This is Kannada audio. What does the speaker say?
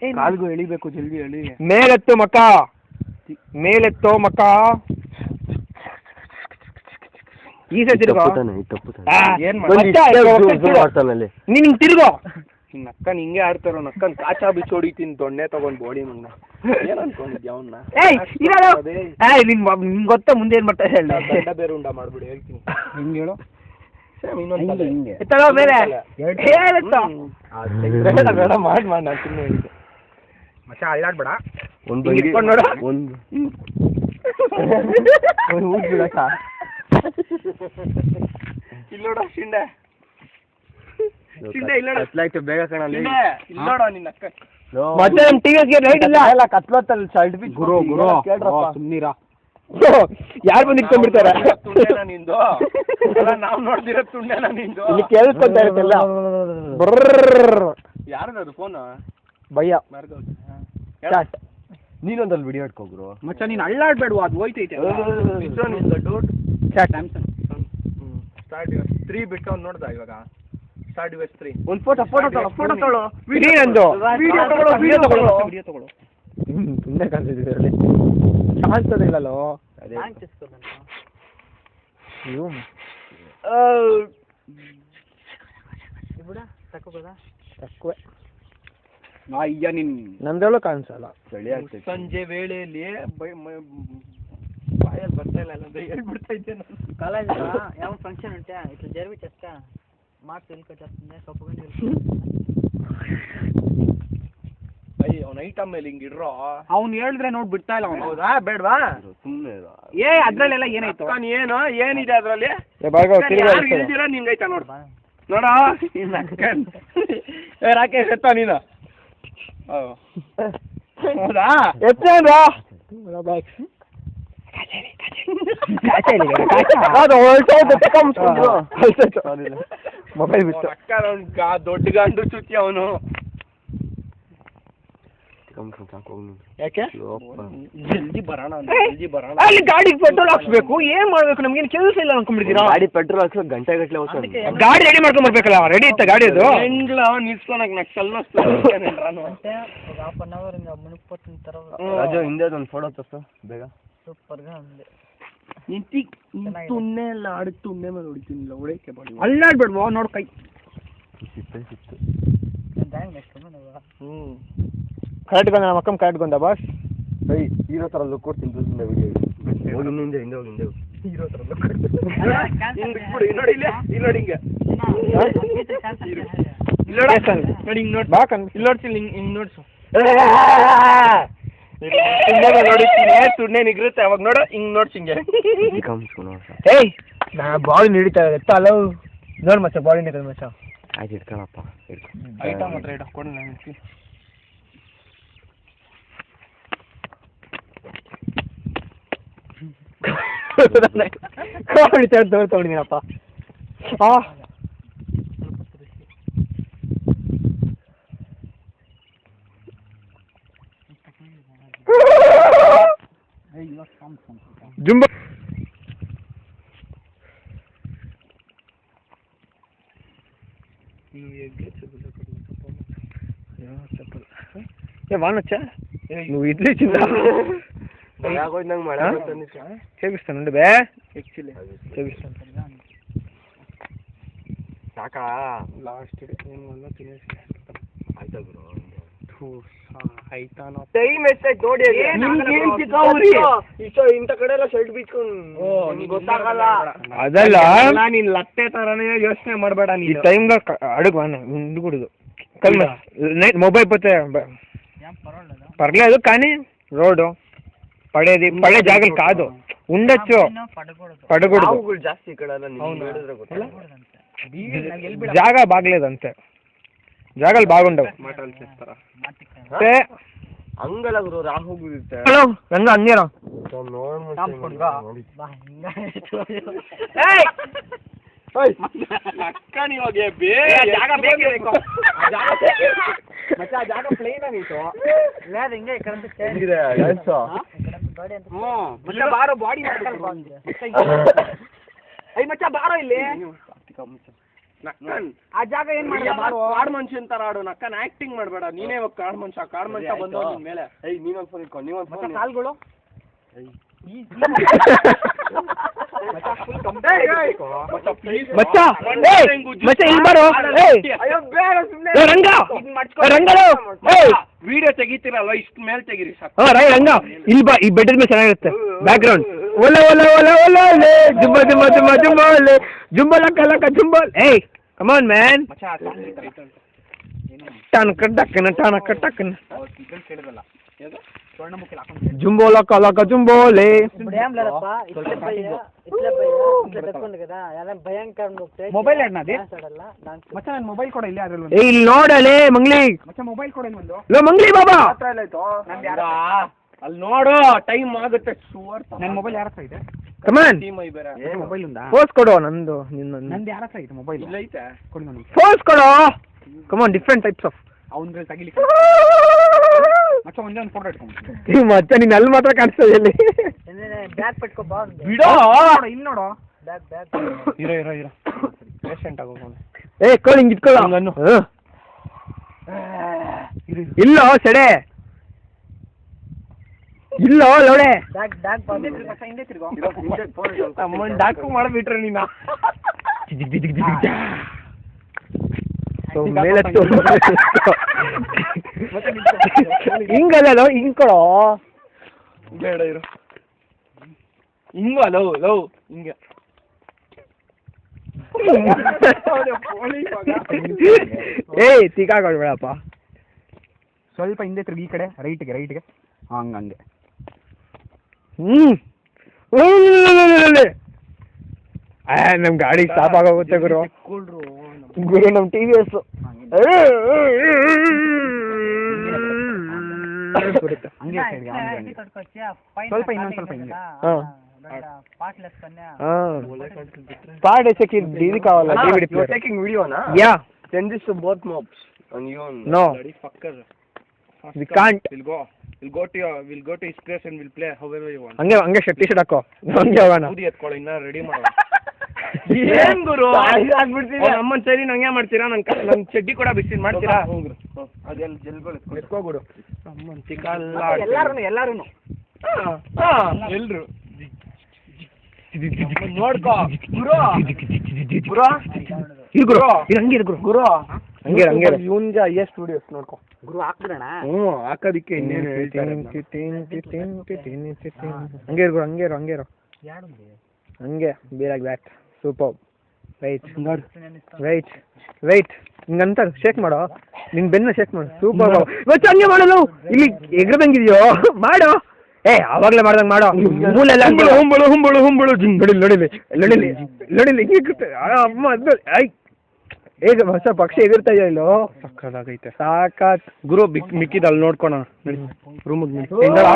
ಕಾಲ್ಗೂ ಎಳಿಬೇಕು ಜಲ್ದಿ ಎಳಿ. ಮೇಲೆತ್ತು ಮಕ್ಕ, ಮೇಲೆತ್ತೋ ಮಕ್ಕ. ಈ ಸತಿ ತಿರ್ಗೋ. ನೀನ್ ತಿರ್ಗೋ. ನಕ್ಕನ್ ಹಿಂಗೆ ಆಡ್ತಾರೋ, ನಕ್ಕನ್ ಕಾಚಾ ಬಿಚ್ಚಿ ಹೊಡಿತೀನಿ ದೊಣ್ಣೆ ತಗೊಂಡ್ ಬೋಡಿ ಮುಂದ. ಏನ್ ಅನ್ಕೊಂಡಿದ್ಯ ಅವನ್ನ? ನಿನ್ ಗೊತ್ತಾ ಮುಂದೆ ಏನ್ ಮಾಡ್ತಾ ಹೇಳ? ದಂಡ ಬೇರೆ ಉಂಡ ಮಾಡ್ಬಿಡಿ ಹೇಳ್ತೀನಿ. ಹಿಂಗೆ ಹೇಳು. ಮಾಡಿ ನಾನು ತಿನ್ನು ಹೇಳಿದ್ದೆ. ಮಚ್ಚ ಅಳ್ಳಾಡ್ಬೇಡ. ಒಂದು ನೋಡ ಒಂದು ಬಿಡಕ್ಕ. ಇಲ್ಲೋಡ ಶಿಂಡೆ ಶಿಂಡೆ ಬೇಗ ಕಾಣಲ್ಲ. ಇಲ್ಲೋಡ ನಿನ್ನ ಅಕ್ಕ ಮತ್ತೆ ನಮ್ಮ ಟಿವಿಗೆ ಲೈಟ್ ಇಲ್ಲ. ಎಲ್ಲ ಕತ್ಲತ್ತಲ್ಲಿ ಶರ್ಟ್ ಬಿ ಗುರು ಗುರು ಕೇಳ್ರಪ್ಪ ಸುಮ್ಮನಿರಾ. ಯಾರು ಬಂದು ಇಟ್ಕೊಂಡ್ಬಿಡ್ತಾರೆ. ತುಂಡೇನ ನಿಂದು ನಾವು ನೋಡ್ದಿರೋ ತುಂಡೇನ ನಿಂದು ಇಲ್ಲಿ ಕೇಳಿಸ್ಕೊಂತ ಇರುತ್ತಲ್ಲ. ಯಾರದು ಫೋನ್? ಭಯ್ಯ ಚಾಟ್. ನೀನೊಂದಲ್ಲಿ ವಿಡಿಯೋ ಇಟ್ಕೋಗ್ರು ಮಚ್ಚ. ನೀನು ಅಳ್ಳಾಡ್ಬೇಡುವ, ಅದು ಹೋಯ್ತೈತೆ. ಸ್ಟಾರ್ಟ್ 3 ಬಿಟ್ಟು ಅವ್ನು ನೋಡ್ದ ಇವಾಗ. Start device 3. ಒಂದು ಫೋಟೋ ತೊಗೊಳ್ಳೋ. ವಿಡಿಯೋ ತಗೊಳ್ಳೋ. ತುಂಬಾ ಕಾಣಿಸ್ತಿದೆ ಅಲ್ಲಿ. ಕಾಣಿಸ್ತದೆ ಇಲ್ಲಲ್ಲೋ. ತಕ್ಕುವೆ ಅಯ್ಯ. ನಿನ್ ನಂದೇಳು ಕಾಣಿಸಲ್ಲ. ಸಂಜೆ ವೇಳೆಯಲ್ಲಿ ಬಾಯಲ್ಲಿ ಬರ್ತಾ ಇಲ್ಲ ಅಂದ್ರೆ ಹೇಳ್ಬಿಡ್ತಾ ಇದ್ದೆ ನಾನು. ಕಾಲೇಜ್ ಯಾವ ಫಂಕ್ಷನ್ ಉಂಟಾ ಇಟ್లా ಜರ್ವಿ ಚೆಸ್ಟ ಮಾರ್ಕ್ಸ್ ಎಲ್ಲಿ ಕಟ್ಟಾಗ್ತದೆ ಕಪ್ಪುಕೊಂಡು ಅಯ್ಯ. ಅವ್ನ ಐಟಮ್ ಮೇಲೆ ಹಿಂಗೆ ಇಡ್ರೋ. ಅವ್ನು ಹೇಳಿದ್ರೆ ನೋಡಿ ಬಿಡ್ತಾ ಇಲ್ಲ ಅವ್ನು. ಹೌದಾ ಬೇಡವಾ? ಸುಮ್ಮನೆ ಅದ್ರಲ್ಲೆಲ್ಲ ಏನಾಯ್ತು? ಏನು ಏನಿದೆ ಅದ್ರಲ್ಲಿ? ಹೇಳ್ದಿರ ನಿಂಗೈತಾ ನೋಡ ನೋಡ. ರಾಕೇಶ್ ಎತ್ತ ನೀನು. ಹೌದಾ ಎತ್ತೇನ್ರ ಮೊಬೈಲ್ ಬಿಟ್ಟು ದೊಡ್ಡ ಗಂಡು ಚುಚ್ಚಿ ಅವನು. ಯಾಕೆ ಜಲ್ದಿ ಬರೋಣ ಅಲ್ಲಿ ಗಾಡಿಗೆ ಪೆಟ್ರೋಲ್ ಹಾಕ್ಸ್ಬೇಕು. ಏನ್ ಮಾಡ್ಬೇಕು? ನಮ್ಗೇನು ಕೆಲಸ ಇಲ್ಲ ಅನ್ಕೊಂಡ್ಬಿಡ್ತೀರಾ? ಗಾಡಿ ಪೆಟ್ರೋಲ್ ಹಾಕ್ಸ್ಬೇಕು ಗಂಟೆ ಗಟ್ಟಲೆ ಗಾಡಿ ರೆಡಿ ಮಾಡ್ಕೊಂಡ್ ಬರ್ಬೇಕಲ್ಲ. ರೆಡಿ ಇತ್ತ ಗಾಡಿ ಅದು ಹೆಂಗ್ಲ ನಿಲ್ಸ್ಕೊಳಕ್ ರಾಜು ಹಿಂದೆ ಒಂದು ಫೋಟೋ ತೋರ್ಸು ಬೇಗ. ಸೂಪರ್ ತುಣ್ಣೆ ಎಲ್ಲ ಆಡಿ ತುಣ್ಣೆ ಮೇಲೆ ಹೊಡಿತೀನಿಲ್ಲ ಹೊಡೆಯಕ್ಕೆ ಬಾಡಿ. ಅಲ್ಲಾಡ್ಬೇಡ್ವಾ ನೋಡ್ ಕೈ ಸಿಕ್ತು. ಕರೆಕ್ಟ್ ಬಂದ ನಮ್ಮ ಅಕ್ಕಮ್ಮ ಕರೆಕ್ಟ್ ಬಂದ ಬಾಸ್. ಹೀರೋ ಥರ ಲುಕ್ ಕೊಡ್ತೀನಿ ಹಿಂದೆ ವಿಡಿಯೋ. ಹೋಗಿ ಹಿಂದೆ ಹೀರೋ ಥರ ಲುಕ್ ಬಿಟ್ಬಿಡು. ನೋಡಿ ಇಲ್ಲ ಇಲ್ಲಿ ನೋಡಿ ಹಿಂಗೆ ನೋಡಿ ಹಿಂಗೆ ನೋಡಿ ಬಾ ಕಣ್ ಇಲ್ಲಿ ನೋಡ್ತೀನಿ ಹಿಂಗೆ ನೋಡ್ಸು. ತುಣ್ಣೆ ನಿಗಿರುತ್ತೆ ಅವಾಗ ನೋಡು ಹಿಂಗೆ ನೋಡ್ಸಿ ಹಿಂಗೆ. ಏಯ್ ನಾ ಬಾಡಿ ನಡೀತಾ ಎತ್ತ ಅಲ್ಲ ನೋಡು ಮಚ್ಚ ಬಾಡಿ ನಿಂತ ಮಚ್ಚ. ಆಯ್ತು ಇಟ್ಕೊಳಪ್ಪ ಐಟಮ್ ಹತ್ರ ಇಟ್ಕೊಂಡು ನಾನು ತಗೊಂಡಿದ್ದೀನಪ್ಪ. ಜುಂಬ వానొచ్చా నువ్వు ఇడ్లీ ఇచ్చిందా చేపిస్తాను బే చేపిస్తాను సాకా లాస్ట్ తినేసి ಇಂಥ ಕಡೆ ಎಲ್ಲ ಶರ್ಟ್ ಬಿಚ್ಕೊಂಡು ಗೊತ್ತಾಗಲ್ಲ. ಅದಲ್ಲ ನೀನ್ ಲತ್ತೆ ತರಾನೇ ಯೋಚನೆ ಮಾಡಬೇಡ. ಈ ಟೈಮ್ ಅಡುಗ ಹುಡುಗುಡುದು నైట్ మొబైల్ పోతే పర్లేదు కానీ రోడ్డు పడే జాగాలు కాదు ఉండొచ్చు పడకూడదు జాస్తి ఇక్కడ జాగా బాగలేదంతే జాగాలు బాగుండవు ಹಂಗಲ್ಲ ಗುರು ರಾಮ್ ಹೋಗ್ಬಿಡುತ್ತೆ ಹೆಂಗ ಹಂಗೇನ ಜಾಗ ಪ್ಲೇನ್ ಆಗಿತ್ತು ಹಿಂಗೆ ಬಾರೋ ಬಾಡಿ ಮಚ್ಚ ಬಾರೋ ಇಲ್ಲಿ ಆ ಜಾಗ ಏನ್ ಮಾಡಿಲ್ಲ ಕಾಡ್ ಮನುಷ್ಯನ್ ತರ ಆಡು ನಕ್ಕನ್ ಆಕ್ಟಿಂಗ್ ಮಾಡ್ಬೇಡ ನೀನೇ ಇವಾಗ ಕಾಡ್ ಮನುಷ್ಯ ಬಂದವ ನಿನ್ ಮೇಲೆ ನೀನೊಂದ್ ಫೋನ್ ಇಟ್ಕೊ ನೀವೊಂದ್ ಫೋನ್ ಕಾಲ್ಗಳು ಮಚ್ಚ ಇಲ್ಲಿ ಬಾರೋ ರಂಗ ವಿಡಿಯೋ ತೆಗಿತೀರಲ್ವ ಇಷ್ಟ ಮೇಲೆ ತೆಗಿರಿ ಹಾ ರಂಗ ಇಲ್ಲಿ ಬಾ ಈ ಬೆಡ್ ಮೇಲೆ ಚೆನ್ನಾಗಿರುತ್ತೆ ಬ್ಯಾಕ್ ಗ್ರೌಂಡ್ ಒಲೆ ಒಲೆ ಒಲೆ ಒಲೆ ಒಲೆ ಜುಂಬ ಜುಂಬ ಜುಂಬ ಜುಂಬ ಒಲೆ ಜುಂಬ ಲಕ್ಕ ಲಕ್ಕ ಜುಂಬ ಏಯ್ come on man Tanaka ಟಕ್ಕನ Tanaka ಟಕ್ಕನ jumbo లక్క లక్క జుంబోలే ಮೊಬೈಲ್ ಅಣ್ಣದೇ ಮಚ್ಚ ನನ್ನ ಮೊಬೈಲ್ ಕೂಡ ಇಲ್ಲೇ ಅದ್ರಲ್ಲಿ ಏ ಇಲ್ಲಿ ನೋಡಲೇ ಮಂಗ್ಲಿ ಮಚ್ಚ ಮೊಬೈಲ್ ಕೂಡ ಒಂದು ಲೋ ಮಂಗ್ಲಿ ಬಾಬಾ ಅಲ್ಲಿ ನೋಡು ಟೈಮ್ ಆಗುತ್ತೆ ನನ್ನ ಮೊಬೈಲ್ ಯಾರ ಹತ್ರ ಇದೆ ಕಮಾನ್ ಮೊಬೈಲ್ ಉಂಟಾ ಫೋರ್ಸ್ ಕೊಡು ನಂದು ನಂದು ಯಾರ ಹತ್ರ ಇದೆ ಮೊಬೈಲ್ ಐತೆ ಕೊಡಿ ನನಗೆ ಫೋರ್ಸ್ ಕೊಡು ಕಮಾನ್ ಡಿಫ್ರೆಂಟ್ ಟೈಪ್ಸ್ ಆಫ್ ಅವನ್ರಲ್ಲಿ ತಗಿಲಿಕ್ಕೆ ಮಚ್ಚ ಒಂದೇ ಒಂದು ಫೋಟೋ ಇಟ್ಕೊಂಡು ಈ ಮಚ್ಚ ನೀನ್ ಅಲ್ಲಿ ಮಾತ್ರ ಕಾಣಿಸ್ತದೆ ಇಲ್ಲಿ ಬ್ಯಾಗ್ ಪಟ್ಕೋ ಬಾ ಬಿಡೋ ಇಲ್ಲಿ ನೋಡು ಬ್ಯಾಗ್ ಇರೋ ಪೇಷಂಟ್ ಆಗೋಣ ಏ ಕೋಳಿ ಹಿಂಗ್ ಇಟ್ಕೊಳ್ಳೋ ಇಲ್ಲೋ ಸೆಡೆ ಇಲ್ಲೋ ಲೋಡೆ ಬ್ಯಾಗ್ ಹಿಂದೆ ತಿರ್ಗೋ ಅಮ್ಮನ್ ಡಾಕು ಮಾಡ್ಬಿಟ್ರೆ ನೀನ ಮೇಲೆ ಹಿಂಗಲ್ಲ ಹಿಂಗ್ ಕೊಡೋ ಬೇಡ ಇರು ಹಿಂಗ ಲವ್ ಹಿಂಗೆ ಏಯ್ ತಿಕ್ಕಾಕೊಳ್ಬೇಡಪ್ಪ ಸ್ವಲ್ಪ ಹಿಂದೆ ತಿರ್ಗಿ ಈ ಕಡೆ ರೈಟ್ಗೆ ಹಂಗೆ ನಮ್ ಗಾಡಿ ಸ್ಟಾಪ್ ಆಗೋಗುತ್ತೆ ಗುರು ನಮ್ ಟಿವಿ ಎಸ್ ಸ್ವಲ್ಪ ಇನ್ನೊಂದು ಸ್ವಲ್ಪ ಹಿಂಗೆ స్పాట్ వేసేకి ఇది కావాలా డేవిడ్ యు ఆర్ టేకింగ్ వీడియోనా yeah send this to both mobs and you no bloody fucker we can't we'll go to his place and we'll play however you want ಹಂಗೆ ಶರ್ಟ್ ಟಿ-ಶರ್ಟ್ ಹಾಕೋ ಹಂಗೆ ಹೋಗೋಣ ಬೂದಿ ಎತ್ಕೊಳ್ಳಿ ಇನ್ನ ರೆಡಿ ಮಾಡೋ ಏನ್ ಗುರು ನಮ್ಮನ್ ಸರಿ ನಂಗೆ ಮಾಡ್ತೀರಾ ನನ್ ಚಡ್ಡಿ ಕೂಡ ಬಿಸಿ ಮಾಡ್ತೀರಾ ಅದೇನ್ ಜೆಲ್ಗಳು ಎತ್ಕೋ ಗುರು ನಮ್ಮನ್ ತಿಕ್ಕಲ್ಲ ಎಲ್ಲಾರು ಎಲ್ರು ನೋಡ್ಕೋ ಗುರು ಗುರು ಗುರು ಹಂಗೆ ಗುರು ಗುರು ಹಂಗೆ ಇವನ್ಗೆ ಹೈಯೆಸ್ಟ್ ವಿಡಿಯೋಸ್ ನೋಡ್ಕೋ ಗುರು ಹಾಕ್ಬಿಡೋಣ ಹಾಕೋದಿಕ್ಕೆ ಇನ್ನೇನು ಹೇಳ್ತಾರೆ ಹಂಗೆ ಹಂಗೆ be like that super right ಹಿಂಗಂತ ಶೇಕ್ ಮಾಡೋ ನಿನ್ ಬೆನ್ನ ಶೇಕ್ ಮಾಡು ಸೂಪರ್ ಹಂಗೆ ಮಾಡೋದು ಇಲ್ಲಿ ಎಗ್ರದಂಗಿದೆಯೋ ಮಾಡೋ ಏ ಅವಾಗ್ಲೇ ಮಾಡ್ದಂಗೆ ಮಾಡೋ ಮೂಲೆಲ್ಲ ಹುಂಬಳು ಲೊಡಿಲಿ ಹಿಂಗೆ ಅಮ್ಮ ಐ ಹೇಗೆ ಹೊಸ ಪಕ್ಷಿ ಎಗಿರ್ತಾ ಇದೆಯಾ ಇಲ್ಲೋ ಸಕ್ಕದಾಗೈತೆ ಸಾಕಾತ್ ಗುರು ಮಿಕ್ಕಿದ ಅಲ್ಲಿ ನೋಡ್ಕೊಣ ರೂಮಿಗೆ